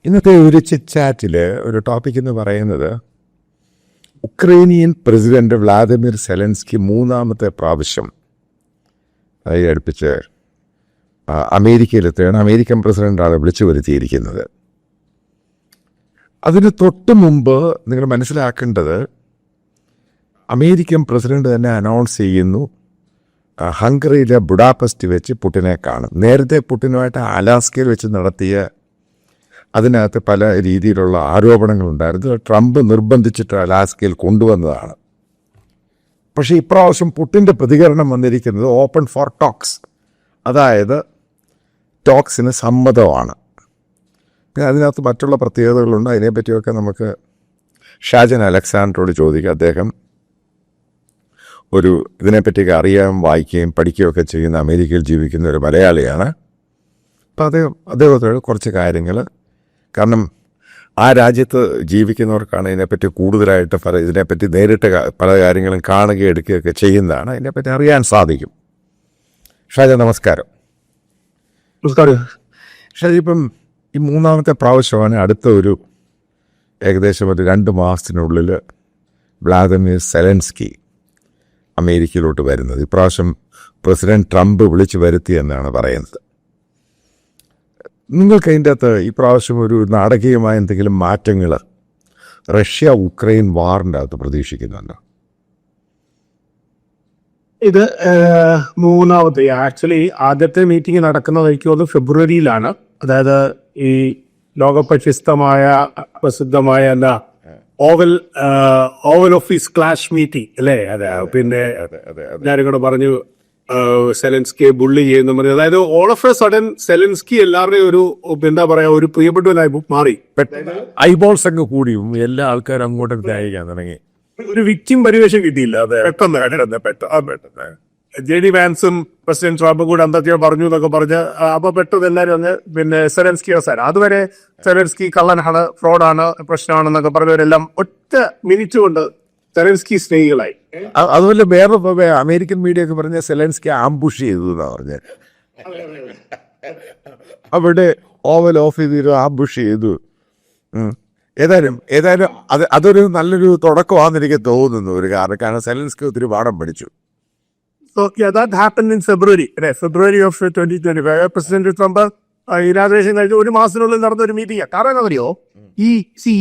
ഇന്നത്തെ ഒരു ചിറ്റ്ചാറ്റിൽ ഒരു ടോപ്പിക് എന്ന് പറയുന്നത് ഉക്രൈനിയൻ പ്രസിഡന്റ് വ്ളാദിമിർ സെലൻസ്കി മൂന്നാമത്തെ പ്രാവശ്യം അടുപ്പിച്ച് അമേരിക്കയിലെത്തുകയാണ്. അമേരിക്കൻ പ്രസിഡന്റാണ് വിളിച്ചു വരുത്തിയിരിക്കുന്നത്. അതിന് തൊട്ട് മുമ്പ് നിങ്ങൾ മനസ്സിലാക്കേണ്ടത്, അമേരിക്കൻ പ്രസിഡന്റ് തന്നെ അനൗൺസ് ചെയ്യുന്നു ഹംഗറിയിലെ ബുഡാപെസ്റ്റ് വെച്ച് പുടിനെ കാണും. നേരത്തെ പുടിനുമായിട്ട് അലാസ്കയിൽ വെച്ച് നടത്തിയ അതിനകത്ത് പല രീതിയിലുള്ള ആരോപണങ്ങളുണ്ടായിരുന്നു. ട്രംപ് നിർബന്ധിച്ചിട്ട് അലാസ്കയിൽ കൊണ്ടുവന്നതാണ്. പക്ഷേ ഇപ്രാവശ്യം പുടിൻ്റെ പ്രതികരണം വന്നിരിക്കുന്നത് ഓപ്പൺ ഫോർ ടോക്സ്, അതായത് ടോക്സിന് സമ്മതമാണ്. അതിനകത്ത് മറ്റുള്ള പ്രത്യേകതകളുണ്ട്. അതിനെപ്പറ്റിയൊക്കെ നമുക്ക് ഷാജൻ അലക്സാണ്ടറോട് ചോദിക്കാം. അദ്ദേഹം ഇതിനെപ്പറ്റിയൊക്കെ അറിയാൻ വായിക്കുകയും പഠിക്കുകയൊക്കെ ചെയ്യുന്ന അമേരിക്കയിൽ ജീവിക്കുന്ന ഒരു മലയാളിയാണ്. അപ്പോൾ അദ്ദേഹത്തോട് കുറച്ച് കാര്യങ്ങൾ, കാരണം ആ രാജ്യത്ത് ജീവിക്കുന്നവർക്കാണ് ഇതിനെപ്പറ്റി കൂടുതലായിട്ട് ഇതിനെപ്പറ്റി നേരിട്ട് പല കാര്യങ്ങളും കാണുകയും എടുക്കുകയൊക്കെ ചെയ്യുന്നതാണ്. അതിനെപ്പറ്റി അറിയാൻ സാധിക്കും. ഷാജ, നമസ്കാരം. നമസ്കാരം. ഷാജ, ഇപ്പം ഈ മൂന്നാമത്തെ പ്രാവശ്യമാണ് അടുത്ത ഏകദേശം 2 മാസത്തിനുള്ളിൽ വ്ളാദിമിർ സെലൻസ്കി അമേരിക്കയിലോട്ട് വരുന്നത്. ഇപ്രാവശ്യം പ്രസിഡന്റ് ട്രംപ് വിളിച്ചു വരുത്തി എന്നാണ് പറയുന്നത്. നിങ്ങൾക്ക് അതിൻ്റെ അകത്ത് ഇപ്രാവശ്യം ഒരു നാടകീയമായ എന്തെങ്കിലും മാറ്റങ്ങൾ റഷ്യ ഉക്രൈൻ വാറിൻ്റെ അകത്ത് പ്രതീക്ഷിക്കുന്നുണ്ടോ? ഇത് മൂന്നാമത്തെ, ആക്ച്വലി ആദ്യത്തെ മീറ്റിംഗ് നടക്കുന്നത് എനിക്ക് തോന്നുന്നു ഫെബ്രുവരിയിലാണ്. അതായത് ഈ പ്രസിദ്ധമായ ഓവൽ ഓഫീസ് ക്ലാഷ് മീറ്റിംഗ് അല്ലേ? അതെ. പിന്നെ ഞാനും കൂടെ പറഞ്ഞു സെലൻസ്കിയെ ബുള്ളി ചെയ്യുന്ന പറഞ്ഞു. അതായത് all of A sudden Zelensky എല്ലാവരുടെയും ഒരു പ്രിയപ്പെട്ടവനായി മാറി. ഐബോൾസ് അങ്ങ് കൂടിയും എല്ലാ ആൾക്കാരും അങ്ങോട്ടൊക്കെ തയ്യാറാൻ തുടങ്ങി. ഒരു വിക്ടിം പരിവേഷം കിട്ടിയില്ല. അതെ, പെട്ടെന്ന് JD വാൻസും പ്രസിഡന്റ് ട്രംപും കൂടെ എന്തൊക്കെയോ പറഞ്ഞു എന്നൊക്കെ പറഞ്ഞ് അപ്പൊ പെട്ടെന്ന് എല്ലാവരും വന്ന് പിന്നെ സെലൻസ്കി അവസാനം. അതുവരെ സെലൻസ്കി കള്ളനാണ്, ഫ്രോഡാണ്, പ്രശ്നമാണെന്നൊക്കെ പറഞ്ഞവരെല്ലാം ഒറ്റ മിനിറ്റ് കൊണ്ട് സെലൻസ്കി സ്നേഹികളായി. അതുപോലെ വേറെ അമേരിക്കൻ മീഡിയ ഒക്കെ പറഞ്ഞ സെലൻസ്കി ആംബുഷ് ചെയ്തു എന്നാ പറഞ്ഞത്. അവിടെ ഓവൽ ഓഫീസിൽ ആംബുഷ് ചെയ്തു. ഏതായാലും അതൊരു നല്ലൊരു തുടക്കമാണെന്ന് എനിക്ക് തോന്നുന്നു. കാരണം സെലൻസ്കി ഒത്തിരി പാഠം പഠിച്ചു. So yeah, that happened in February of 2025. President Trump inauguration കഴിഞ്ഞ് 1 മാസത്തിനുള്ളിൽ നടന്ന ഒരു മീറ്റിംഗ്. കാരണം എന്താ പറയുക, ഈ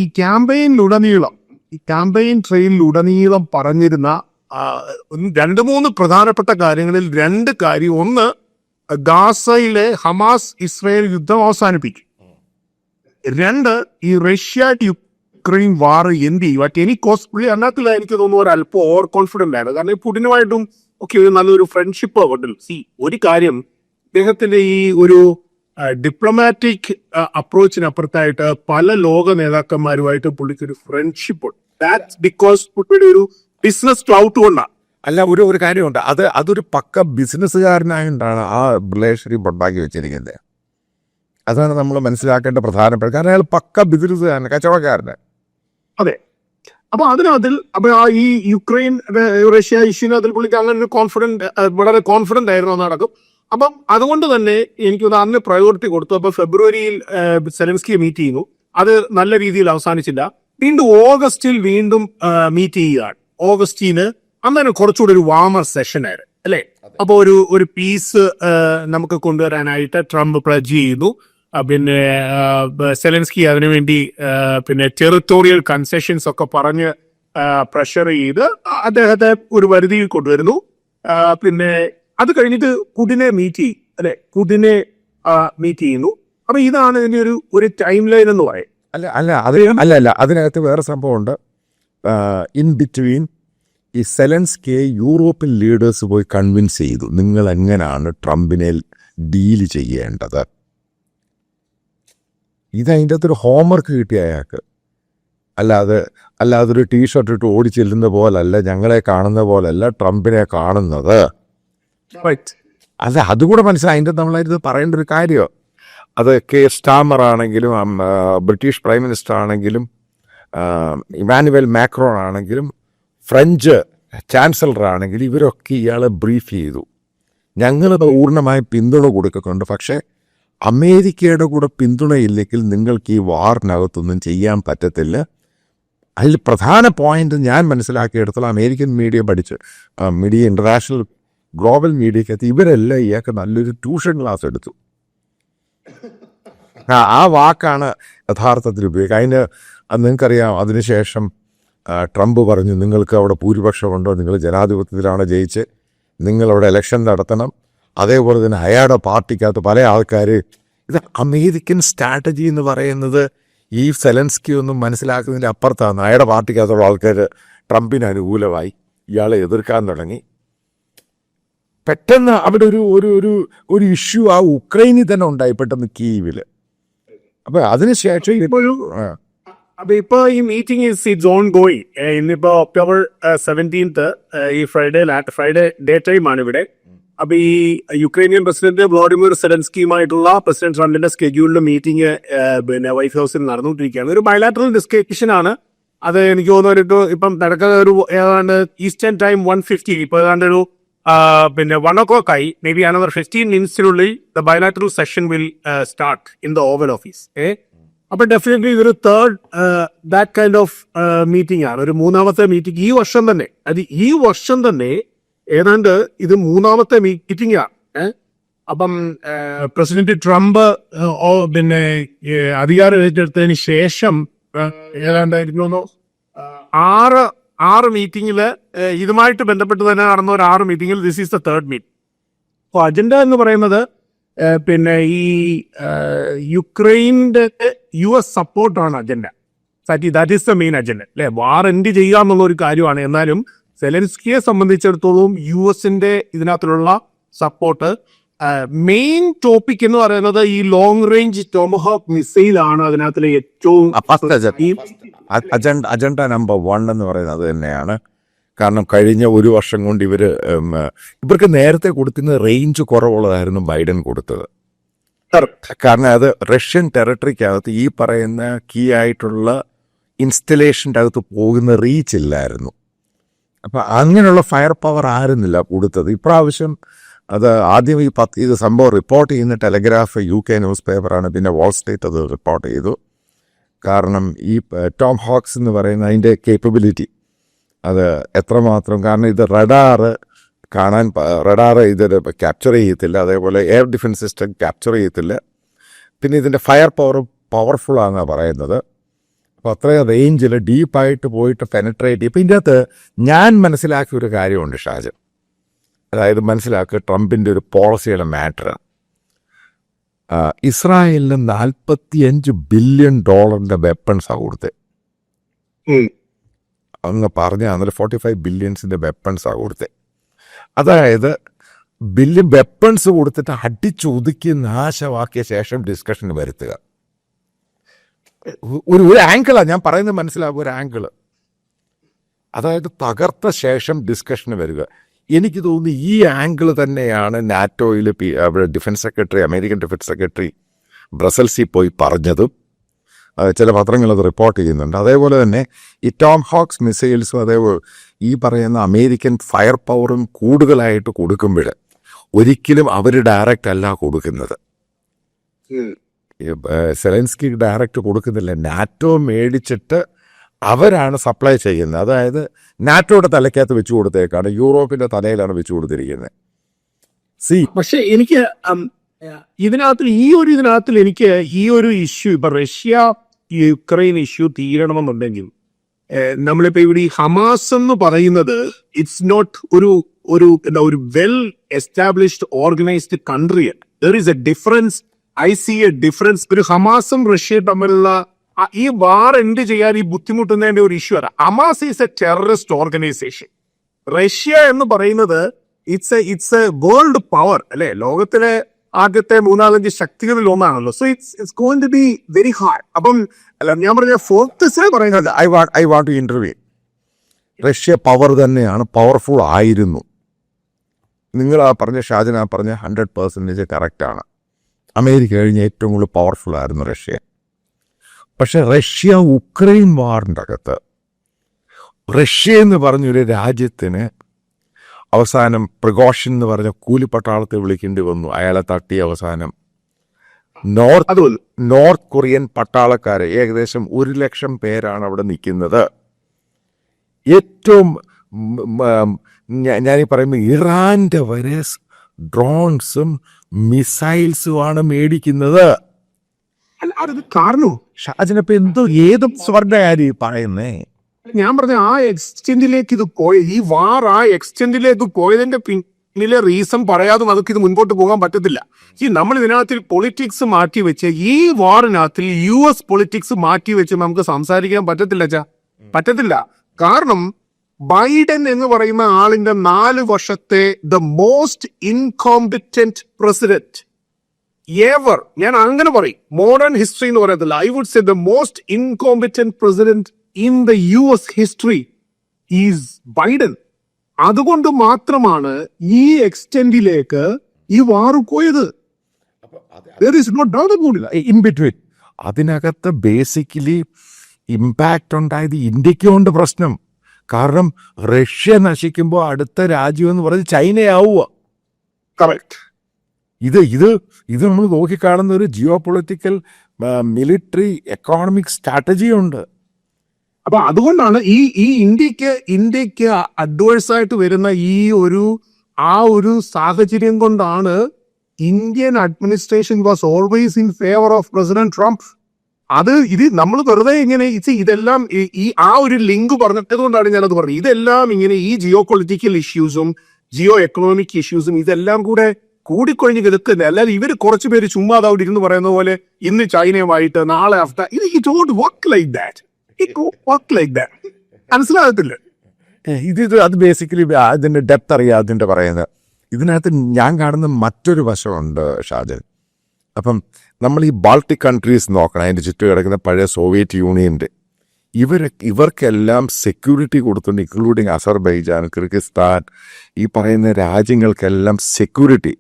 ക്യാമ്പയിൻ ട്രെയിനിലുടനീളം പറഞ്ഞിരുന്ന 2-3 പ്രധാനപ്പെട്ട കാര്യങ്ങളിൽ 2 കാര്യം. ഒന്ന്, ഗാസയിലെ ഹമാസ് ഇസ്രായേൽ യുദ്ധം അവസാനിപ്പിക്കും. 2, ഈ റഷ്യ യുക്രൈൻ വാർ എന്ത് ചെയ്യും അറ്റ് എനി കോസ്റ്റ്. പുള്ളി അതിനകത്തില്ല, എനിക്ക് തോന്നുന്നു ഒരു അല്പം ഓവർ കോൺഫിഡന്റ് ആണ്. കാരണം ഈ പുടിനുമായിട്ടും ഒക്കെ ഒരു നല്ലൊരു ഫ്രണ്ട്ഷിപ്പ് ഉണ്ടല്ലോ. ഒരു കാര്യം, ഇദ്ദേഹത്തിന്റെ ഈ ഒരു ഡിപ്ലോമാറ്റിക് അപ്രോച്ചിനപ്പുറത്തായിട്ട് പല ലോക നേതാക്കന്മാരുമായിട്ട് പുള്ളിക്കൊരു ഫ്രണ്ട്ഷിപ്പ് ഉണ്ട്. ദാറ്റ്സ് ബിക്കോസ് പുള്ളിയുടെ ഒരു ബിസിനസ് ക്ലൗട്ട് കൊണ്ടാണ്. അല്ല, ഒരു കാര്യമുണ്ട്. അതൊരു പക്ക ബിസിനസ്സുകാരനായിട്ടാണ് ആ റിലേഷൻഷിപ്പ് ഉണ്ടാക്കി വെച്ചിരിക്കുന്നത്. അതാണ് നമ്മൾ മനസ്സിലാക്കേണ്ട പ്രധാനപ്പെട്ട. കാരണം അയാൾ പക്ക ബിസിനസ്സുകാരൻ, കച്ചവടക്കാരന്. അതെ. അപ്പൊ ഈ യുക്രൈൻ റഷ്യ ഇഷ്യൂന് അതിൽ പുള്ളിക്ക് അങ്ങനെ വളരെ കോൺഫിഡന്റ് ആയിരുന്നു നടക്കും. അപ്പം അതുകൊണ്ട് തന്നെ എനിക്ക് അന്ന് പ്രയോറിറ്റി കൊടുത്തു. അപ്പൊ ഫെബ്രുവരിയിൽ സെലൻസ്കിയെ മീറ്റ് ചെയ്യുന്നു. അത് നല്ല രീതിയിൽ അവസാനിച്ചില്ല. വീണ്ടും ഓഗസ്റ്റിൽ മീറ്റ് ചെയ്യുകയാണ്. ഓഗസ്റ്റിന് അന്നേരം കുറച്ചുകൂടി ഒരു വാമർ സെഷൻ ആയിരുന്നു അല്ലേ? അപ്പൊ ഒരു പീസ് നമുക്ക് കൊണ്ടുവരാനായിട്ട് ട്രംപ് പ്ലഡ്ജ് ചെയ്യുന്നു. പിന്നെ സെലൻസ്കി അതിനുവേണ്ടി പിന്നെ ടെറിട്ടോറിയൽ കൺസെഷൻസ് ഒക്കെ പറഞ്ഞ് പ്രഷർ ചെയ്ത് അദ്ദേഹത്തെ ഒരു പരിധിയിൽ കൊണ്ടുവരുന്നു. പിന്നെ അത് കഴിഞ്ഞിട്ട് പുടിനെ മീറ്റ് ചെയ്യുന്നു. അപ്പൊ ഇതാണ് ഇതിന്റെ ഒരു ടൈം ലൈൻ എന്ന് പറയും. അല്ല അതിനകത്ത് വേറെ സംഭവമുണ്ട്. ഇൻ ബിറ്റ്വീൻ ഈ സെലൻസ്കിയെ യൂറോപ്യൻ ലീഡേഴ്സ് പോയി കൺവിൻസ് ചെയ്തു, നിങ്ങൾ എങ്ങനെയാണ് ട്രംപിനെ ഡീൽ ചെയ്യേണ്ടത്. ഇതിൻ്റെ അകത്തൊരു ഹോംവർക്ക് കിട്ടിയ അയാൾക്ക്. അല്ലാതൊരു ടീഷർട്ട് ഇട്ട് ഓടി ചെല്ലുന്ന പോലല്ല, ഞങ്ങളെ കാണുന്ന പോലല്ല ട്രംപിനെ കാണുന്നത്. അതുകൂടെ മനസ്സിലായി. അതിൻ്റെ നമ്മളത് പറയേണ്ട ഒരു കാര്യം. അത് കെയർ സ്റ്റാമർ ആണെങ്കിലും, ബ്രിട്ടീഷ് പ്രൈം മിനിസ്റ്റർ ആണെങ്കിലും, ഇമാനുവൽ മാക്രോൺ ആണെങ്കിലും, ഫ്രഞ്ച് ചാൻസലർ ആണെങ്കിലും, ഇവരൊക്കെ ഇയാളെ ബ്രീഫ് ചെയ്തു. ഞങ്ങൾ പൂർണ്ണമായി പിന്തുണ കൊടുക്കുന്നുണ്ട്. പക്ഷേ അമേരിക്കയുടെ കൂടെ പിന്തുണയില്ലെങ്കിൽ നിങ്ങൾക്ക് ഈ വാറിനകത്തൊന്നും ചെയ്യാൻ പറ്റത്തില്ല. അതിൽ പ്രധാന പോയിന്റ് ഞാൻ മനസ്സിലാക്കിയെടുത്തോളം അമേരിക്കൻ മീഡിയ പഠിച്ച് മീഡിയ ഇൻ്റർനാഷണൽ ഗ്ലോബൽ മീഡിയക്കകത്ത് ഇവരെല്ലാം ഇയാൾക്ക് നല്ലൊരു ട്യൂഷൻ ക്ലാസ് എടുത്തു. ആ വാക്കാണ് യഥാർത്ഥത്തിൽ ഉപയോഗിക്കുക. അതിന് നിങ്ങൾക്കറിയാം, അതിനുശേഷം ട്രംപ് പറഞ്ഞു നിങ്ങൾക്ക് അവിടെ ഭൂരിപക്ഷമുണ്ടോ, നിങ്ങൾ ജനാധിപത്യത്തിലാണ് ജയിച്ച്, നിങ്ങളവിടെ ഇലക്ഷൻ നടത്തണം. അതേപോലെ തന്നെ അയാളുടെ പാർട്ടിക്കകത്ത് പല ആൾക്കാർ, ഇത് അമേരിക്കൻ സ്ട്രാറ്റജി എന്ന് പറയുന്നത് ഈ സെലൻസ്കി ഒന്നും മനസ്സിലാക്കുന്നതിൻ്റെ അപ്പുറത്താണ്. അയാളുടെ പാർട്ടിക്കകത്തുള്ള ആൾക്കാർ ട്രംപിന് അനുകൂലമായി ഇയാളെ എതിർക്കാൻ തുടങ്ങി. പെട്ടെന്ന് അവിടെ ഒരു ഇഷ്യൂ ആ ഉക്രൈനിൽ തന്നെ ഉണ്ടായി പെട്ടെന്ന് കീവിൽ. അപ്പം അതിനുശേഷം അപ്പൊ ഇപ്പൊ ഈ മീറ്റിംഗ് ഇറ്റ്സ് ഓൺ ഗോയിങ്. ഇന്നിപ്പോ ഒക്ടോബർ 17 ഈ ഫ്രൈഡേ ഡേ ടൈം ആണ് ഇവിടെ. അപ്പൊ ഈ യുക്രൈനിയൻ പ്രസിഡന്റ് വ്ളാഡിമിർ സെലൻസ്കിയുമായിട്ടുള്ള പ്രസിഡന്റ് ട്രംപിന്റെ സ്കെഡ്യൂളിൽ മീറ്റിംഗ് പിന്നെ വൈറ്റ് ഹൗസിൽ നടന്നുകൊണ്ടിരിക്കുകയാണ്. ഒരു ബയലാറ്ററൽ ഡിസ്കഷൻ ആണ് അത്. എനിക്ക് തോന്നുന്നു ഇപ്പം നടക്കുന്ന ഒരു ഏതാണ്ട് ഈസ്റ്റേൺ ടൈം 1:50, ഇപ്പൊ ഏതാണ്ട് ഒരു പിന്നെ 1 o'clock ആയി. May be another 15 minutes the bilateral session will start in the oval office. അപ്പൊ ഡെഫിനറ്റ്ലി ഇതൊരു third that kind of meeting ആണ്, ഒരു മൂന്നാമത്തെ മീറ്റിംഗ് ഈ വർഷം തന്നെ. അത് ഈ വർഷം തന്നെ ഏതാണ്ട് ഇത് മൂന്നാമത്തെ മീറ്റിംഗ് ആണ്. അപ്പം പ്രസിഡന്റ് ട്രംപ് പിന്നെ അധികാരം ഏറ്റെടുത്തതിന് ശേഷം ഏതാണ്ട് എനിക്ക് തോന്നുന്നു ആറ് മീറ്റിംഗില് ഇതുമായിട്ട് ബന്ധപ്പെട്ട് തന്നെ നടന്ന ഒരു 6 മീറ്റിംഗിൽ this is the third meeting. അപ്പോൾ അജണ്ട എന്ന് പറയുന്നത് പിന്നെ ഈ യുക്രൈൻ്റെ US സപ്പോർട്ടാണ് agenda. That is the main agenda അല്ലെ. വാർ എൻഡ് ചെയ്യുക എന്നുള്ള ഒരു കാര്യമാണ്. എന്നാലും സെലൻസ്കിയെ സംബന്ധിച്ചിടത്തോളം US-ന്റെ ഇതിനകത്തുള്ള സപ്പോർട്ട് മെയിൻ ടോപ്പിക് എന്ന് പറയുന്നത് ഈ ലോങ് റേഞ്ച് ടോമഹോക്ക് മിസൈൽ ആണ് അതിനകത്തിലെ ഏറ്റവും അജണ്ട നമ്പർ 1 എന്ന് പറയുന്നത് അത് തന്നെയാണ്. കാരണം കഴിഞ്ഞ ഒരു വർഷം കൊണ്ട് ഇവർക്ക് നേരത്തെ കൊടുക്കുന്ന റേഞ്ച് കുറവുള്ളതായിരുന്നു ബൈഡൻ കൊടുത്തത്. കാരണം അത് റഷ്യൻ ടെറിട്ടറിക്കകത്ത് ഈ പറയുന്ന കീ ആയിട്ടുള്ള ഇൻസ്റ്റലേഷൻ്റെ അകത്ത് പോകുന്ന റീച്ച് ഇല്ലായിരുന്നു. അപ്പം അങ്ങനെയുള്ള ഫയർ പവർ ആയിരുന്നില്ല കൊടുത്തത്. ഇപ്രാവശ്യം അത് ആദ്യം ഇത് സംഭവം റിപ്പോർട്ട് ചെയ്യുന്ന ടെലഗ്രാഫ് UK ന്യൂസ് പേപ്പറാണ്. പിന്നെ വാൾ സ്ട്രീറ്റ് അത് റിപ്പോർട്ട് ചെയ്തു. കാരണം ഈ ടോം ഹോക്സ് എന്ന് പറയുന്ന അതിൻ്റെ കേപ്പബിലിറ്റി അത് എത്രമാത്രം, കാരണം ഇത് റഡാറ് ഇത് ക്യാപ്ചർ ചെയ്യത്തില്ല, അതേപോലെ എയർ ഡിഫൻസ് സിസ്റ്റം ക്യാപ്ചർ ചെയ്യത്തില്ല. പിന്നെ ഇതിൻ്റെ ഫയർ പവർഫുള്ളാണെന്നാണ് പറയുന്നത്. അപ്പോൾ അത്രയും റേഞ്ചിൽ ഡീപ്പായിട്ട് പോയിട്ട് പെനട്രേറ്റ് ചെയ്യും. ഇപ്പം ഇതിൻ്റെ അകത്ത് ഞാൻ മനസ്സിലാക്കിയ ഒരു കാര്യമുണ്ട് ഷാജൻ, അതായത് മനസ്സിലാക്കുക ട്രംപിൻ്റെ ഒരു പോളിസിയുടെ മാറ്റർ. ഇസ്രായേലിന് $45 ബില്യൺ വെപ്പൺസാണ് കൊടുത്തത്. അങ്ങ് പറഞ്ഞ അന്നേരം 45 ബില്യൺസിൻ്റെ വെപ്പൺസാണ് കൊടുത്തത്. അതായത് വെപ്പൺസ് കൊടുത്തിട്ട് അടിച്ചൊതുക്കി നാശമാക്കിയ ശേഷം ഡിസ്കഷന് വരുത്തുക. ഒരു ആംഗിളാണ് ഞാൻ പറയുന്നത്, മനസ്സിലാകും. ഒരു ആംഗിള്, അതായത് തകർത്ത ശേഷം ഡിസ്കഷന് വരിക. എനിക്ക് തോന്നുന്നു ഈ ആംഗിൾ തന്നെയാണ് നാറ്റോയിൽ defence secretary, American defence secretary ബ്രസൽസിൽ പോയി പറഞ്ഞതും. ചില പത്രങ്ങൾ അത് റിപ്പോർട്ട് ചെയ്യുന്നുണ്ട്. അതേപോലെ തന്നെ ഈ ടോം ഹോക്സ് മിസൈൽസും അതേപോലെ ഈ പറയുന്ന അമേരിക്കൻ ഫയർ പവറും കൂടുതലായിട്ട് കൊടുക്കുമ്പോൾ ഒരിക്കലും അവർ ഡയറക്റ്റ് അല്ല കൊടുക്കുന്നത്. സെലൻസ്കി ഡയറക്റ്റ് കൊടുക്കുന്നില്ല, നാറ്റോ മേടിച്ചിട്ട് അവരാണ് സപ്ലൈ ചെയ്യുന്നത്. അതായത് നാറ്റോയുടെ തലയ്ക്കകത്ത് വെച്ചു കൊടുത്തേക്കാണ്, യൂറോപ്പിൻ്റെ തലയിലാണ് വെച്ചു കൊടുത്തിരിക്കുന്നത്. പക്ഷെ എനിക്ക് ഇതിനകത്തിൽ എനിക്ക് ഈ ഒരു ഇഷ്യൂ, ഇപ്പൊ റഷ്യ യുക്രൈൻ ഇഷ്യൂ തീരണമെന്നുണ്ടെങ്കിൽ നമ്മളിപ്പോ ഇവിടെ ഈ ഹമാസ് എന്ന് പറയുന്നത് ഇറ്റ്സ് നോട്ട് ഒരു well established organised country. There is A difference. I C A difference. ഒരു ഹമാസും റഷ്യയും തമ്മിലുള്ള ഈ വാർ എൻഡ് ചെയ്യാൻ ഈ ബുദ്ധിമുട്ടുന്നതിന്റെ ഒരു ഇഷ്യൂ ആണ്. Hamas is A terrorist organisation. Russia എന്ന് പറയുന്നത് ഇറ്റ്സ് എ വേൾഡ് പവർ അല്ലെ, ലോകത്തിലെ ആദ്യത്തെ 3-5 ശക്തികളിൽ ഒന്നാണല്ലോ. So it's going to be very hard. അപ്പം അല്ല ഞാൻ പറഞ്ഞ ഫോർത്ത് പറയുന്നത് I want to interview. Russia power തന്നെയാണ്, പവർഫുൾ ആയിരുന്നു. നിങ്ങൾ ആ പറഞ്ഞ ഷാജൻ ആ പറഞ്ഞ 100% കറക്റ്റാണ്. അമേരിക്ക കഴിഞ്ഞ് ഏറ്റവും കൂടുതൽ പവർഫുൾ ആയിരുന്നു റഷ്യ. പക്ഷെ റഷ്യ ഉക്രൈൻ വാറിൻ്റെ അകത്ത് റഷ്യ എന്ന് പറഞ്ഞൊരു രാജ്യത്തിന് അവസാനം പ്രിഗോഷൻ എന്ന് പറഞ്ഞ കൂലിപ്പട്ടാളത്തെ വിളിക്കേണ്ടി വന്നു. അയാളെ തട്ടി അവസാനം അതുമല്ല നോർത്ത് കൊറിയൻ പട്ടാളക്കാര് ഏകദേശം 100,000 പേരാണ് അവിടെ നിൽക്കുന്നത്. ഏറ്റവും ഞാനീ പറയുമ്പോൾ ഇറാന്റെ വരെ ഡ്രോൺസും മിസൈൽസുമാണ് മേടിക്കുന്നത്. അത് കാരണോ ഷാജിനപ്പോ ഏത് സ്വർണ്ണകാരി പറയുന്നേ? ഞാൻ പറഞ്ഞ ആ എക്സ്റ്റെൻഡിലേക്ക് ഇത് ഈ വാർ ആ എക്സ്റ്റെൻഡിലേക്ക് പോയതിന്റെ പിന്നിലെ റീസൺ പറയാതെ നമുക്ക് ഇത് മുൻപോട്ട് പോകാൻ പറ്റത്തില്ല. നമ്മൾ ഇതിനകത്ത് പൊളിറ്റിക്സ് മാറ്റി വെച്ച് ഈ വാറിനകത്തിൽ US പൊളിറ്റിക്സ് മാറ്റി വെച്ച് നമുക്ക് സംസാരിക്കാൻ പറ്റത്തില്ല. കാരണം ബൈഡൻ എന്ന് പറയുന്ന ആളിന്റെ 4 വർഷത്തെ the most incompetent president ever, ഞാൻ അങ്ങനെ പറയും, മോഡേൺ ഹിസ്റ്ററി എന്ന് പറയത്തില്ല, I would say the most incompetent president in the US history is Biden. അതുകൊണ്ട് മാത്രമാണ് ഈ എക്സ്റ്റെൻഡിലേക്ക് ഈ വാർ പോയത്. ഇൻ ബിറ്റ്വീൻ അതിനകത്ത് ബേസിക്കലി ഇമ്പാക്റ്റ് ഉണ്ടായത് ഇന്ത്യക്കുണ്ട് പ്രശ്നം. കാരണം റഷ്യ നശിക്കുമ്പോൾ അടുത്ത രാജ്യം എന്ന് പറയുന്നത് ചൈനയാവുക. കറക്റ്റ്. ഇത് നമ്മൾ നോക്കിക്കാണുന്ന ഒരു geo political military economic strategy ഉണ്ട്. അപ്പൊ അതുകൊണ്ടാണ് ഈ ഇന്ത്യക്ക് അഡ്വേഴ്സ് ആയിട്ട് വരുന്ന ആ ഒരു സാഹചര്യം കൊണ്ടാണ് Indian administration was always in favour of president Trump. ഇത് നമ്മൾ വെറുതെ ഇങ്ങനെ ഇതെല്ലാം ആ ഒരു ലിങ്ക് പറഞ്ഞിട്ടുകൊണ്ടാണ് ഞാനത് പറഞ്ഞത്. ഇതെല്ലാം ഇങ്ങനെ ഈ ജിയോ പൊളിറ്റിക്കൽ ഇഷ്യൂസും ജിയോ എക്കണോമിക് ഇഷ്യൂസും ഇതെല്ലാം കൂടിക്കൊഴിഞ്ഞ് കിടക്കുന്നത്. അല്ലാതെ ഇവർ കുറച്ച് പേര് ചുമ്മാ അവിടെ ഇരുന്ന് പറയുന്ന പോലെ ഇന്ന് ചൈനയുമായിട്ട് നാളെ after it don't work like that. മനസ്സിലാകത്തില്ല. അത് ബേസിക്കലി അതിന്റെ ഡെപ്ത് അറിയാം അതിന്റെ പറയുന്നത്. ഇതിനകത്ത് ഞാൻ കാണുന്ന മറ്റൊരു വശമുണ്ട് ഷാജൻ. അപ്പം നമ്മൾ ഈ ബാൾട്ടിക് കൺട്രീസ് നോക്കണം, അതിൻ്റെ ചുറ്റും കിടക്കുന്ന പഴയ സോവിയറ്റ് യൂണിയൻ്റെ ഇവർക്കെല്ലാം സെക്യൂരിറ്റി കൊടുത്തുകൊണ്ട്, ഇൻക്ലൂഡിങ് അസർബൈജാൻ, കിർഗിസ്ഥാൻ, ഈ പറയുന്ന രാജ്യങ്ങൾക്കെല്ലാം സെക്യൂരിറ്റി,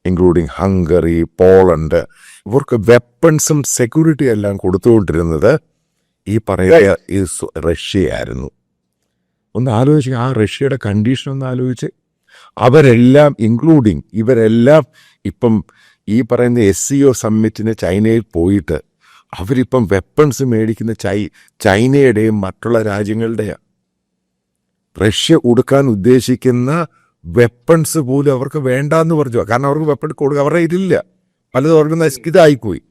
ഇൻക്ലൂഡിങ് ഹംഗറി, പോളണ്ട്, ഇവർക്ക് വെപ്പൺസും സെക്യൂരിറ്റി എല്ലാം കൊടുത്തുകൊണ്ടിരുന്നത് ഈ പറയുന്ന ഈ റഷ്യയായിരുന്നു. ഒന്ന് ആലോചിച്ച് ആ റഷ്യയുടെ കണ്ടീഷൻ ഒന്ന് ആലോചിച്ച്. അവരെല്ലാം ഇൻക്ലൂഡിങ് ഇവരെല്ലാം ഇപ്പം ഈ പറയുന്ന SCO സമ്മിറ്റിന് ചൈനയിൽ പോയിട്ട് അവരിപ്പം വെപ്പൺസ് മേടിക്കുന്ന ചൈനയുടെയും മറ്റുള്ള രാജ്യങ്ങളുടെയാണ്. റഷ്യ കൊടുക്കാൻ ഉദ്ദേശിക്കുന്ന വെപ്പൺസ് പോലും അവർക്ക് വേണ്ടാന്ന് പറഞ്ഞു. കാരണം അവർക്ക് വെപ്പൺ കൊടുക്കുക അവരുടെ ഇതില്ല, പലതും അവർക്ക് ഇതായിപ്പോയി.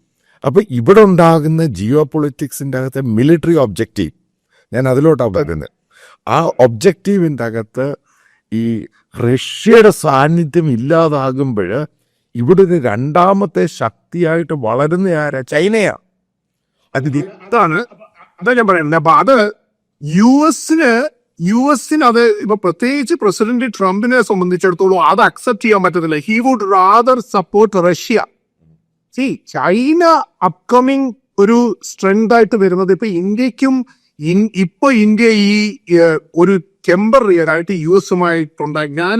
അപ്പം ഇവിടെ ഉണ്ടാകുന്ന ജിയോ പൊളിറ്റിക്സിൻ്റെ അകത്തെ മിലിറ്ററി ഒബ്ജക്റ്റീവ്, ഞാൻ അതിലോട്ടാണ് പറയുന്നത്. ആ ഒബ്ജക്റ്റീവിൻ്റെ അകത്ത് ഈ റഷ്യയുടെ സാന്നിധ്യം ഇല്ലാതാകുമ്പോൾ ഇവിടെ ഒരു രണ്ടാമത്തെ ശക്തിയായിട്ട് വളരുന്ന ആരാ? ചൈനയാ. അതാണ് ഞാൻ പറയുന്നത്. അപ്പൊ അത് യുഎസിന് അത് ഇപ്പൊ പ്രത്യേകിച്ച് പ്രസിഡന്റ് ട്രംപിനെ സംബന്ധിച്ചിടത്തോളം അത് അക്സെപ്റ്റ് ചെയ്യാൻ പറ്റത്തില്ല. He would rather support Russia. China upcoming ഒരു സ്ട്രെങ്ത് ആയിട്ട് വരുന്നത് ഇപ്പൊ ഇന്ത്യക്കും ഇന്ത്യ ഈ ഒരു ടെമ്പററി ആയിട്ട് US-ഉമായിട്ടുണ്ടായി. ഞാൻ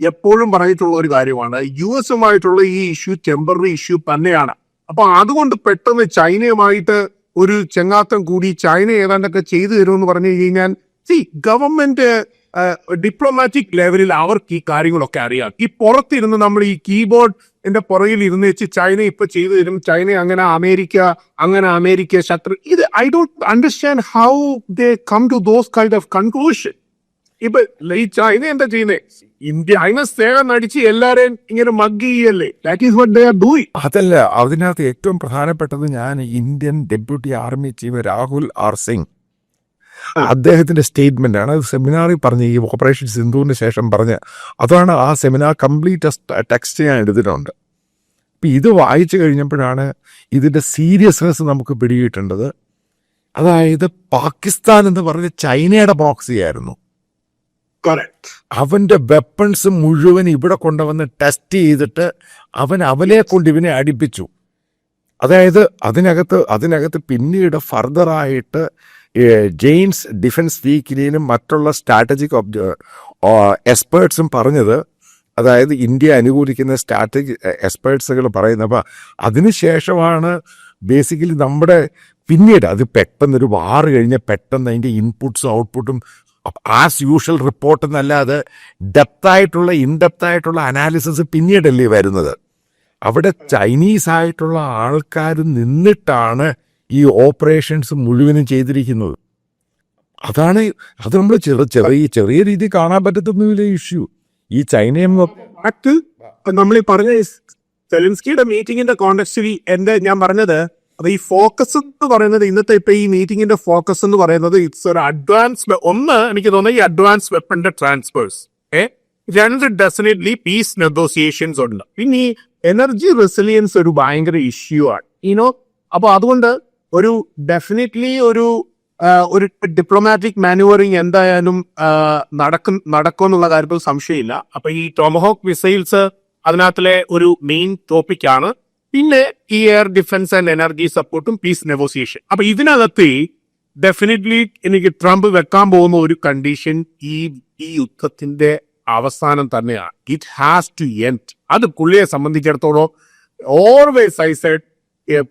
എപ്പോഴും പറഞ്ഞിട്ടുള്ള ഒരു കാര്യമാണ്, US-ഉമായിട്ടുള്ള ഈ ഇഷ്യൂ ടെമ്പററി ഇഷ്യൂ തന്നെയാണ്. അപ്പൊ അതുകൊണ്ട് പെട്ടെന്ന് ചൈനയുമായിട്ട് ഒരു ചെങ്ങാത്തം കൂടി ചൈന ഏതാണ്ടൊക്കെ ചെയ്തു തരുമെന്ന് പറഞ്ഞു കഴിഞ്ഞാൽ ഗവൺമെന്റ് ഡിപ്ലോമാറ്റിക് ലെവലിൽ അവർക്ക് ഈ കാര്യങ്ങളൊക്കെ അറിയാം. ഈ പുറത്തിരുന്ന് നമ്മൾ ഈ കീബോർഡിന്റെ പുറകിൽ ഇരുന്ന് വെച്ച് ചൈന ഇപ്പൊ ചെയ്തു തരും, ചൈന അങ്ങനെ അമേരിക്ക ശത്രു, ഇത് I don't understand how they come to those kind of conclusion. ഇപ്പൊ ഈ ചൈന എന്താ ചെയ്യുന്നത്? ഇന്ത്യ അതിനെ സ്നേഹം നടിച്ച് എല്ലാരെയും ഇങ്ങനെ മഗ് ചെയ്യല്ലേ? That is what they are doing. അതല്ല, അതിനകത്ത് ഏറ്റവും പ്രധാനപ്പെട്ടത് ഞാൻ Indian deputy army chief Rahul R Singh അദ്ദേഹത്തിന്റെ സ്റ്റേറ്റ്മെന്റ് ആണ്. അത് സെമിനാറിൽ പറഞ്ഞ ഈ ഓപ്പറേഷൻ സിന്ധുവിന് ശേഷം പറഞ്ഞ അതാണ്. ആ സെമിനാർ കംപ്ലീറ്റ് ടെക്സ്റ്റ് ഞാൻ എടുത്തിട്ടുണ്ട്. അപ്പം ഇത് വായിച്ചു കഴിഞ്ഞപ്പോഴാണ് ഇതിന്റെ സീരിയസ്നെസ് നമുക്ക് പിടികിട്ടേണ്ടത്. അതായത് പാകിസ്ഥാൻ എന്ന് പറഞ്ഞ ചൈനയുടെ പ്രോക്സി ആയിരുന്നു. അവന്റെ വെപ്പൺസ് മുഴുവൻ ഇവിടെ കൊണ്ടുവന്ന് ടെസ്റ്റ് ചെയ്തിട്ട് അവനെ കൊണ്ട് ഇവനെ അടിപ്പിച്ചു. അതായത് അതിനകത്ത് പിന്നീട് ഫർദറായിട്ട് ജെയിംസ് ഡിഫൻസ് വീക്കിലിനും മറ്റുള്ള സ്ട്രാറ്റജിക് എക്സ്പേർട്സും പറഞ്ഞത്, അതായത് ഇന്ത്യ അനുകൂലിക്കുന്ന സ്ട്രാറ്റജിക് എക്സ്പേർട്സുകൾ പറയുന്നത്. അപ്പം അതിനുശേഷമാണ് ബേസിക്കലി നമ്മുടെ പിന്നീട് അത് പെട്ടെന്നൊരു വാറ് കഴിഞ്ഞ് പെട്ടെന്ന് അതിൻ്റെ ഇൻപുട്സും ഔട്ട്പുട്ടും ആസ് യൂഷ്വൽ റിപ്പോർട്ട് എന്നല്ലാതെ ഇൻഡെപ്തായിട്ടുള്ള അനാലിസിസ് പിന്നീടല്ലേ വരുന്നത്. അവിടെ ചൈനീസ് ആയിട്ടുള്ള ആൾക്കാർ നിന്നിട്ടാണ് ഈ ഓപ്പറേഷൻസ് മുഴുവനും ചെയ്തിരിക്കുന്നത്. അതാണ് അത് നമ്മൾ ചെറിയ രീതിയിൽ കാണാൻ പറ്റത്തൊന്നുമില്ല ഇഷ്യൂ. ഈ ചൈനയും ഫാക്ട് നമ്മൾ ഈ പറഞ്ഞ സെലൻസ്കിയുടെ മീറ്റിംഗിന്റെ കോണ്ടെക്സ്റ്റിൽ ഞാൻ പറഞ്ഞത് അപ്പൊ ഈ ഫോക്കസ് എന്ന് പറയുന്നത് ഇന്നത്തെ ഇപ്പൊ ഈ മീറ്റിംഗിന്റെ ഫോക്കസ് എന്ന് പറയുന്നത് ഇറ്റ്സ് ഒരു അഡ്വാൻസ് എനിക്ക് തോന്നുന്നത് ഈ അഡ്വാൻസ് വെപ്പന്റെ ട്രാൻസ്ഫേഴ്സ്, രണ്ട് ഡെഫിനറ്റ്ലി പീസ് നെഗോസിയേഷൻസ് ഉണ്ട്. പിന്നെ ഈ എനർജി റെസിലിയൻസ് ഒരു ഭയങ്കര ഇഷ്യൂ ആണ് ഈനോ. അപ്പൊ അതുകൊണ്ട് ഒരു ഡെഫിനറ്റ്ലി ഒരു ഡിപ്ലോമാറ്റിക് മാനുവറിങ് എന്തായാലും നടക്കുമെന്നുള്ള കാര്യത്തിൽ സംശയമില്ല. അപ്പൊ ഈ ടോമഹോക്ക് മിസൈൽസ് അതിനകത്തിലെ ഒരു മെയിൻ ടോപ്പിക്കാണ്. പിന്നെ ഈ എയർ ഡിഫൻസ് ആൻഡ് എനർജി സപ്പോർട്ടും പീസ് നെഗോസിയേഷൻ. അപ്പൊ ഇതിനകത്ത് ഡെഫിനറ്റ്ലി എനിക്ക് ട്രംപ് വെക്കാൻ പോകുന്ന ഒരു കണ്ടീഷൻ ഈ യുദ്ധത്തിന്റെ അവസാനം തന്നെയാണ്. It has to end. അത് പുള്ളിയെ സംബന്ധിച്ചിടത്തോളം ഓൾവേസ് ഐ സെഡ്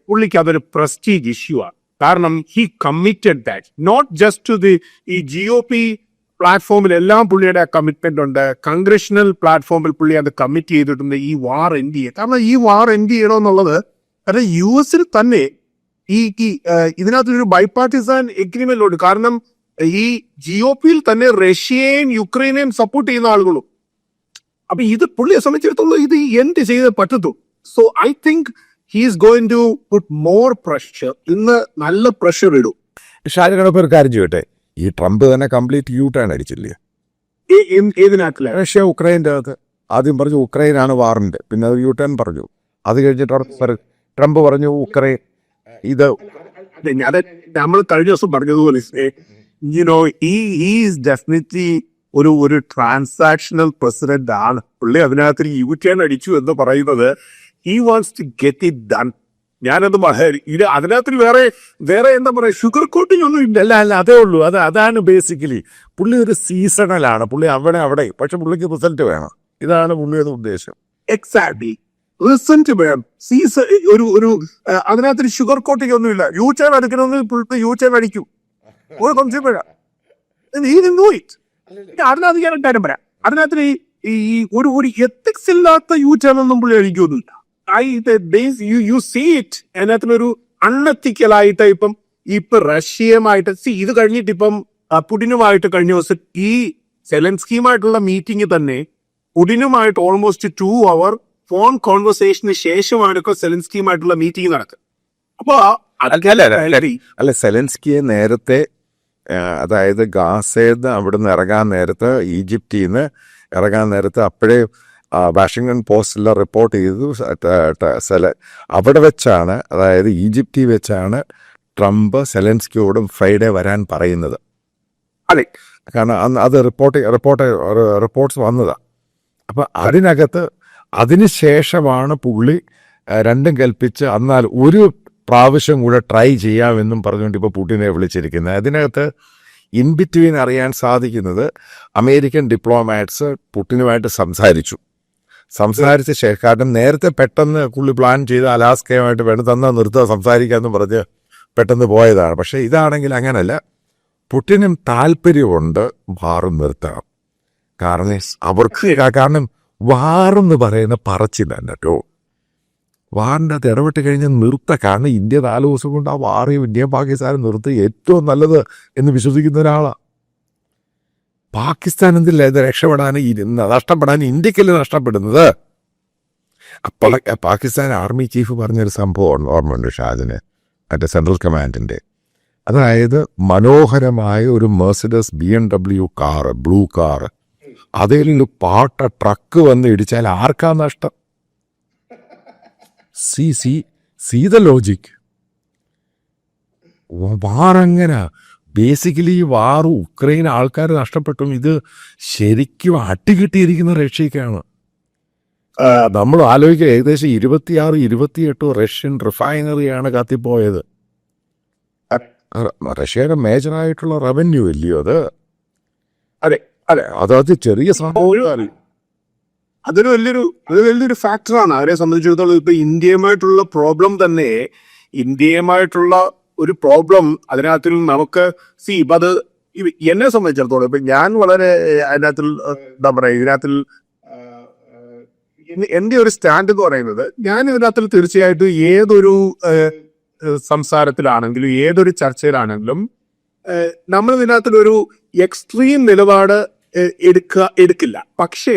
പുള്ളിക്ക് അതൊരു പ്രസ്റ്റീജ് ഇഷ്യൂ ആണ്. കാരണം he committed that not just to ഈ GOP പ്ലാറ്റ്ഫോമിൽ എല്ലാം പുള്ളിയുടെ കമ്മിറ്റ്മെന്റ് ഉണ്ട്. കൺഗ്രഷണൽ പ്ലാറ്റ്ഫോമിൽ പുള്ളി അത് കമ്മിറ്റ് ചെയ്തിട്ടുണ്ട് ഈ വാർ എൻഡ് ചെയ്യുക. കാരണം ഈ വാർ എൻഡ് ചെയ്യണമെന്നുള്ളത് കാരണം US തന്നെ ഇതിനകത്തൊരു ബൈപാർട്ടിസൺ എഗ്രിമെന്റ് ഉണ്ട്. കാരണം ഈ GOP തന്നെ റഷ്യയും യുക്രൈനെയും സപ്പോർട്ട് ചെയ്യുന്ന ആളുകളും. അപ്പൊ ഇത് പുള്ളിയെ സംബന്ധിച്ചിടത്തോളം ഇത് എൻഡ് ചെയ്ത് പറ്റത്തു. So I think he's going to put more pressure. ഇന്ന് നല്ല പ്രഷർ ഇടും. ഷാജനോടൊപ്പം ഒരു കാര്യം ചെയ്യട്ടെ, ഈ ട്രംപ് തന്നെ കംപ്ലീറ്റ് യൂ-ടേൺ അടിച്ചില്ലേ ഏതിനാക്കില്ല? റഷ്യ ഉക്രൈൻ്റെ അകത്ത് ആദ്യം പറഞ്ഞു ഉക്രൈനാണ് വാറിന്റെ, പിന്നെ അത് യൂ-ടേൺ പറഞ്ഞു. അത് കഴിഞ്ഞിട്ട് ട്രംപ് പറഞ്ഞു ഉക്രൈൻ ഇത് നമ്മൾ കഴിഞ്ഞ ദിവസം പറഞ്ഞതുപോലെ ഈസ് ഡെഫിനറ്റ്ലി ഒരു ട്രാൻസാക്ഷണൽ പ്രസിഡന്റ് ആണ് പുള്ളി. അതിനകത്ത് യൂ-ടേൺ അടിച്ചു എന്ന് പറയുന്നത് he wants to get it done. ഞാനത് അതിനകത്ത് വേറെ എന്താ പറയാ ഷുഗർ കോട്ടിംഗ് ഒന്നും ഇല്ല. അല്ല അതേ ഉള്ളൂ. അതാണ് ബേസിക്കലി പുള്ളി ഒരു സീസണലാണ്. പുള്ളി അവിടെ പക്ഷെ പുള്ളിക്ക് റിസൾട്ട് വേണം. ഇതാണ് പുള്ളിയുടെ ഉദ്ദേശം. എക്സാക്ട്ലി റിസൾട്ട് വേണം. അതിനകത്ത് ഷുഗർ കോട്ടിംഗ് ഒന്നും ഇല്ല. യൂ-ടേൺ അടിക്കണമെന്ന് യൂ-ടേൺ അടിക്കും. ഒരു സംശയം വരാം. അതിനകത്ത് ഞാൻ കാര്യം പറയാം. അതിനകത്ത് ഈ ഒരു എത്തിക്സ് ഇല്ലാത്ത യൂ-ടേൺ ഒന്നും പുള്ളി അടിക്കൊന്നുമില്ല. you see it. അതിനകത്തൊരു അൺഎത്തിക്കലായിട്ട് ഇപ്പൊ റഷ്യയുമായിട്ട് ഇത് കഴിഞ്ഞിട്ട് ഇപ്പം പുടിനുമായിട്ട് കഴിഞ്ഞ ദിവസം ഈ സെലൻസ്കിയുമായിട്ടുള്ള മീറ്റിംഗ് തന്നെ പുടിനുമായിട്ട് ഓൾമോസ്റ്റ് 2 hour ഫോൺ കോൺവെർസേഷന് ശേഷമാണ് സെലൻസ്കിയുമായിട്ടുള്ള മീറ്റിംഗ് നടക്കുക. അപ്പൊ അല്ല സെലൻസ്കിയെ നേരത്തെ അതായത് ഗാസേന്ന് അവിടുന്ന് ഇറങ്ങാൻ നേരത്ത് ഈജിപ്തിൽ നിന്ന് ഇറങ്ങാൻ നേരത്ത് അപ്പോഴേ വാഷിംഗ്ടൺ പോസ്റ്റിൽ റിപ്പോർട്ട് ചെയ്തു. അവിടെ വെച്ചാണ് അതായത് ഈജിപ്തിൽ വെച്ചാണ് ട്രംപ് സെലൻസ്കിയോടും ഫ്രൈഡേ വരാൻ പറയുന്നത്. അതെ, കാരണം അത് റിപ്പോർട്ട്സ് വന്നതാണ്. അപ്പം അതിനുശേഷമാണ് പുള്ളി രണ്ടും കൽപ്പിച്ച് എന്നാൽ ഒരു പ്രാവശ്യം കൂടെ ട്രൈ ചെയ്യാമെന്നും പറഞ്ഞുകൊണ്ട് ഇപ്പോൾ പുടിനെ വിളിച്ചിരിക്കുന്നത്. അതിനകത്ത് ഇൻ ബിറ്റ്വീൻ അറിയാൻ സാധിക്കുന്നത് അമേരിക്കൻ ഡിപ്ലോമാറ്റ്സ് പുടിനുമായിട്ട് സംസാരിച്ച ശേഷം, കാരണം നേരത്തെ പെട്ടെന്ന് പുള്ളി പ്ലാൻ ചെയ്ത് അലാസ്കയുമായിട്ട് വേണം നിർത്തുക സംസാരിക്കാമെന്ന് പറഞ്ഞ് പെട്ടെന്ന് പോയതാണ്. പക്ഷേ ഇതാണെങ്കിൽ അങ്ങനല്ല. പുടിനും താല്പര്യമുണ്ട് വാറും നിർത്തണം. കാരണം വാറെന്ന് പറയുന്ന പറച്ചില്ല കേട്ടോ. വാറിൻ്റെ അത് ഇടപെട്ട് കഴിഞ്ഞ് നിർത്ത. കാരണം ഇന്ത്യ 4 ദിവസം കൊണ്ട് ആ വാറിയും ഇന്ത്യയും പാകിസ്ഥാനും നിർത്തി ഏറ്റവും നല്ലത് എന്ന് വിശ്വസിക്കുന്ന ഒരാളാണ്. പാകിസ്ഥാൻ എന്തില്ല ഇത് നഷ്ടപ്പെടാൻ ഇന്ത്യക്കല്ലേ നഷ്ടപ്പെടുന്നത്. അപ്പോൾ പാകിസ്ഥാൻ ആർമി ചീഫ് പറഞ്ഞൊരു സംഭവം ഓർമ്മയുണ്ട് ഷാജിന്, മറ്റേ സെൻട്രൽ കമാൻഡിൻ്റെ. അതായത് മനോഹരമായ ഒരു Mercedes BMW car, blue car, അതിൽ ട്രക്ക് വന്ന് ഇടിച്ചാൽ ആർക്കാ നഷ്ടം? See the logic. വാറങ്ങനെ ബേസിക്കലി വാർ ഉക്രൈൻ ആൾക്കാർ നഷ്ടപ്പെട്ടും ഇത് ശരിക്കും അട്ടികിട്ടിയിരിക്കുന്ന റഷ്യക്കാണ്. നമ്മൾ ആലോചിക്കുക, ഏകദേശം 26-28 റഷ്യൻ റിഫൈനറിയാണ് കത്തിപ്പോയത്. റഷ്യയുടെ മേജറായിട്ടുള്ള റവന്യൂ ഇല്ലയോ അത്? അതെ അതെ, അതായത് ചെറിയ സംഭവം. അതൊരു വലിയൊരു ഫാക്ടറാണ് അവരെ സംബന്ധിച്ചിടത്തോളം. ഇപ്പൊ ഇന്ത്യയുമായിട്ടുള്ള പ്രോബ്ലം തന്നെ, ഇന്ത്യയുമായിട്ടുള്ള ഒരു പ്രോബ്ലം അതിനകത്തിൽ നമുക്ക് ഇപ്പൊ അത് എന്നെ സംബന്ധിച്ചിടത്തോളം ഇപ്പൊ ഞാൻ വളരെ അതിനകത്തിൽ എന്താ പറയാ ഇതിനകത്തിൽ എന്റെ ഒരു സ്റ്റാൻഡ് എന്ന് പറയുന്നത്, ഞാൻ ഇതിനകത്തിൽ തീർച്ചയായിട്ടും ഏതൊരു സംസാരത്തിലാണെങ്കിലും ഏതൊരു ചർച്ചയിലാണെങ്കിലും നമ്മൾ ഇതിനകത്തിലൊരു എക്സ്ട്രീം നിലപാട് എടുക്കില്ല. പക്ഷേ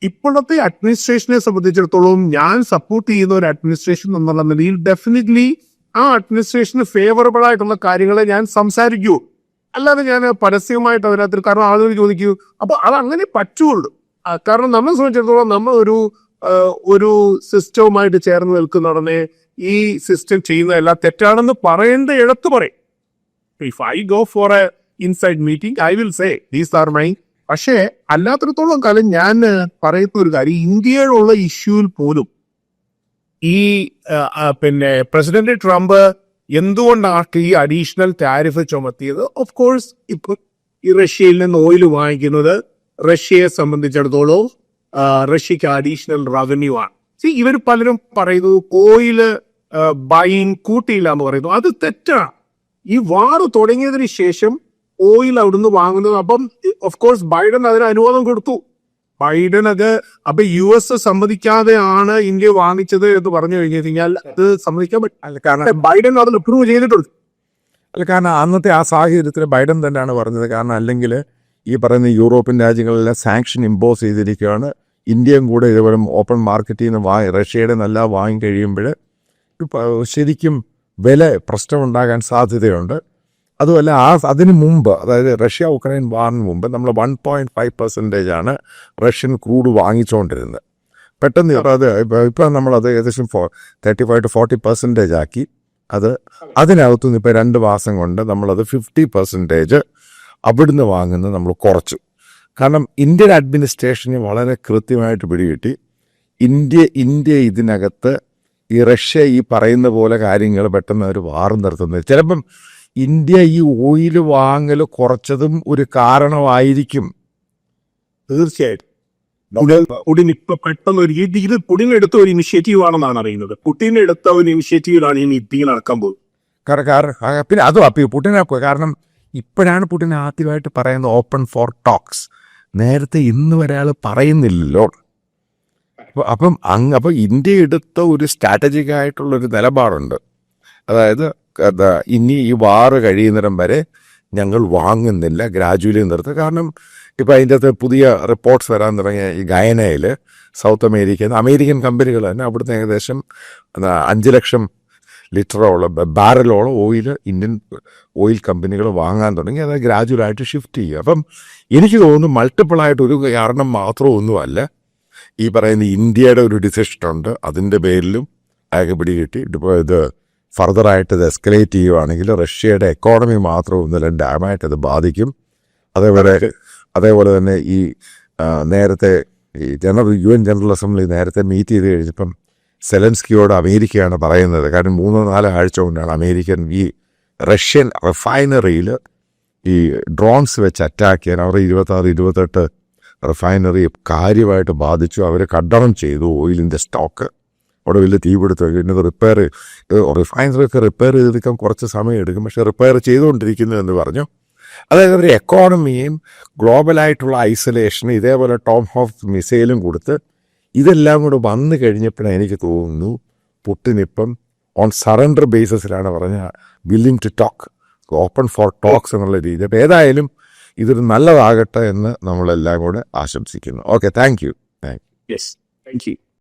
ഇപ്പോഴത്തെ അഡ്മിനിസ്ട്രേഷനെ സംബന്ധിച്ചിടത്തോളം ഞാൻ സപ്പോർട്ട് ചെയ്യുന്ന ഒരു അഡ്മിനിസ്ട്രേഷൻ എന്നുള്ള നിലയിൽ ഡെഫിനറ്റ്ലി ആ അഡ്മിനിസ്ട്രേഷന് ഫേവറബിൾ ആയിട്ടുള്ള കാര്യങ്ങളെ ഞാൻ സംസാരിക്കൂ. അല്ലാതെ ഞാൻ പരസ്യമായിട്ട് അതിനകത്ത്, കാരണം ആളുകൾ ചോദിക്കൂ, അപ്പൊ അതങ്ങനെ പറ്റുള്ളൂ. കാരണം നമ്മളെ സംബന്ധിച്ചിടത്തോളം നമ്മൾ ഒരു സിസ്റ്റവുമായിട്ട് ചേർന്ന് നിൽക്കുന്നുടനെ ഈ സിസ്റ്റം ചെയ്യുന്നതെല്ലാം തെറ്റാണെന്ന് പറയേണ്ട ഇടത്ത് പറയും. If I go for A inside meeting I will say these are my. പക്ഷേ അല്ലാത്തിടത്തോളം കാലം ഞാൻ പറയുന്ന ഒരു കാര്യം, ഇന്ത്യയിലുള്ള ഇഷ്യൂവിൽ പോലും ഈ പ്രസിഡന്റ് ട്രംപ് എന്തുകൊണ്ടാണ് ഈ അഡീഷണൽ ടാരിഫ് ചുമത്തിയത്? ഓഫ് കോഴ്സ് ഇപ്പൊ ഈ റഷ്യയിൽ നിന്ന് ഓയിൽ വാങ്ങിക്കുന്നത് റഷ്യയെ സംബന്ധിച്ചിടത്തോളം റഷ്യക്ക് അഡീഷണൽ റവന്യൂ ആണ്. ഇവർ പലരും പറയുന്നു ഓയില് ബൈങ് കൂട്ടിയില്ല എന്ന് പറയുന്നു. അത് തെറ്റാണ്. ഈ വാർ തുടങ്ങിയതിന് ശേഷം ഓയിൽ അവിടുന്ന് വാങ്ങുന്നത്. അപ്പം ഓഫ് കോഴ്സ് ബൈഡൻ അതിന് അനുവാദം കൊടുത്തു. ബൈഡൻ അത് അപ്പൊ US സമ്മതിക്കാതെയാണ് ഇന്ത്യ വാങ്ങിച്ചത് എന്ന് പറഞ്ഞു കഴിഞ്ഞാൽ അത് സമ്മതിക്കാൻ പറ്റില്ല. കാരണം ബൈഡൻ അത് അപ്രൂവ് ചെയ്തിട്ടുണ്ട്. അല്ല, കാരണം അന്നത്തെ ആ സാഹചര്യത്തിൽ ബൈഡൻ തന്നെയാണ് പറഞ്ഞത്. കാരണം അല്ലെങ്കിൽ ഈ പറയുന്ന യൂറോപ്യൻ രാജ്യങ്ങളെല്ലാം സാങ്ഷൻ ഇമ്പോസ് ചെയ്തിരിക്കുകയാണ്. ഇന്ത്യയും കൂടെ ഇതുപോലെ ഓപ്പൺ മാർക്കറ്റിൽ നിന്ന് റഷ്യയുടെ നല്ല വാങ്ങി കഴിയുമ്പോൾ ശരിക്കും വില പ്രശ്നമുണ്ടാകാൻ സാധ്യതയുണ്ട്. അതുമല്ല അതിന് മുമ്പ്, അതായത് റഷ്യ ഉക്രൈൻ വാറിന് മുമ്പ് നമ്മൾ 1.5% റഷ്യൻ ക്രൂഡ് വാങ്ങിച്ചുകൊണ്ടിരുന്നത്. പെട്ടെന്ന് ഇപ്പം നമ്മളത് ഏകദേശം 35 to 40% ആക്കി. അതിനകത്തുനിന്ന് ഇപ്പോൾ 2 മാസം കൊണ്ട് നമ്മളത് 50% അവിടുന്ന് വാങ്ങുന്നത് നമ്മൾ കുറച്ചു. കാരണം ഇന്ത്യൻ അഡ്മിനിസ്ട്രേഷന് വളരെ കൃത്യമായിട്ട് പിടികിട്ടി ഇന്ത്യ ഇതിനകത്ത് ഈ റഷ്യ ഈ പറയുന്ന പോലെ കാര്യങ്ങൾ പെട്ടെന്ന് അവർ വാർ നിർത്തുന്നത്. ചിലപ്പം ഇന്ത്യ ഈ ഓയിൽ വാങ്ങൽ കുറച്ചതും ഒരു കാരണമായിരിക്കും. തീർച്ചയായിട്ടും പുടിൻ ഇപ്പൊ പെട്ടെന്ന് ഇത് പുടിൻ എടുത്ത ഒരു ഇനിഷ്യേറ്റീവ് ആണെന്നാണ് അറിയുന്നത്. പുടിൻ എടുത്ത ഒരു ഇനിഷ്യേറ്റീവിലാണ് ഈ മീറ്റിംഗ് നടക്കാൻ പോകുന്നത്. പിന്നെ അതും അപ്പൊ പുടിനെ, കാരണം ഇപ്പോഴാണ് പുടിൻ ആദ്യമായിട്ട് പറയുന്നത് ഓപ്പൺ ഫോർ ടോക്സ്. നേരത്തെ ഇന്ന് വരെ ആൾ പറയുന്നില്ലല്ലോ. അപ്പം ഇന്ത്യ എടുത്ത ഒരു സ്ട്രാറ്റജിക് ആയിട്ടുള്ളൊരു നിലപാടുണ്ട്. അതായത് ഇനി ഈ വാറ് കഴിയുന്നിടം വരെ ഞങ്ങൾ വാങ്ങുന്നില്ല, ഗ്രാജുവലി നിർത്തുക. കാരണം ഇപ്പം അതിൻ്റെ അകത്ത് പുതിയ റിപ്പോർട്ട്സ് വരാൻ തുടങ്ങിയ ഈ ഗയനയിൽ സൗത്ത് അമേരിക്കൻ കമ്പനികൾ തന്നെ അവിടുന്ന് ഏകദേശം 5 ലക്ഷം ലിറ്ററോളം ബാരലോളം ഓയിൽ ഇന്ത്യൻ ഓയിൽ കമ്പനികൾ വാങ്ങാൻ തുടങ്ങി. അത് ഗ്രാജുവലായിട്ട് ഷിഫ്റ്റ് ചെയ്യുക. അപ്പം എനിക്ക് തോന്നുന്നു മൾട്ടിപ്പിളായിട്ട് ഒരു കാരണം മാത്രമൊന്നുമല്ല, ഈ പറയുന്ന ഇന്ത്യയുടെ ഒരു ഡിസിഷനുണ്ട്. അതിൻ്റെ പേരിലും അയാൾക്ക് പിടികിട്ടി. ഇപ്പോൾ ഇത് ഫർദറായിട്ട് ഇത് എസ്കലേറ്റ് ചെയ്യുവാണെങ്കിൽ റഷ്യയുടെ എക്കോണമി മാത്രമൊന്നുമില്ല, ഡാമായിട്ട് അത് ബാധിക്കും. അതേപോലെ തന്നെ ഈ നേരത്തെ ഈ UN ജനറൽ അസംബ്ലി നേരത്തെ മീറ്റ് ചെയ്ത് കഴിഞ്ഞപ്പം സെലൻസ്കിയോട് അമേരിക്കയാണ് പറയുന്നത്. കാരണം 3-4 ആഴ്ച കൊണ്ടാണ് അമേരിക്കൻ ഈ റഷ്യൻ റിഫൈനറിയിൽ ഈ ഡ്രോൺസ് വെച്ച് അറ്റാക്ക് ചെയ്യാൻ അവർ 26-28 റിഫൈനറി കാര്യമായിട്ട് ബാധിച്ചു. അവർ കഡണം ചെയ്തു ഓയിലിൻ്റെ സ്റ്റോക്ക്. അവിടെ വലിയ തീപിടുത്തം. പിന്നെ റിഫൈനറിയൊക്കെ റിപ്പയർ ചെയ്തെടുക്കാൻ കുറച്ച് സമയം എടുക്കും, പക്ഷെ റിപ്പയർ ചെയ്തുകൊണ്ടിരിക്കുന്നു എന്ന് പറഞ്ഞു. അതായത് അവർ എക്കോണമിയും ഗ്ലോബലായിട്ടുള്ള ഐസൊലേഷനും ഇതേപോലെ ടോം ഹോഫ് മിസൈലും കൊടുത്ത് ഇതെല്ലാം കൂടെ വന്നു കഴിഞ്ഞപ്പോഴാണ് എനിക്ക് തോന്നുന്നു പുട്ടിനിപ്പം ഓൺ സറണ്ടർ ബേസിസിലാണ് പറഞ്ഞ willing to talk, open for talks എന്നുള്ള രീതി. അപ്പോൾ ഏതായാലും ഇതൊരു നല്ലതാകട്ടെ എന്ന് നമ്മളെല്ലാം കൂടെ ആശംസിക്കുന്നു. Okay, thank you. Yes, thank you.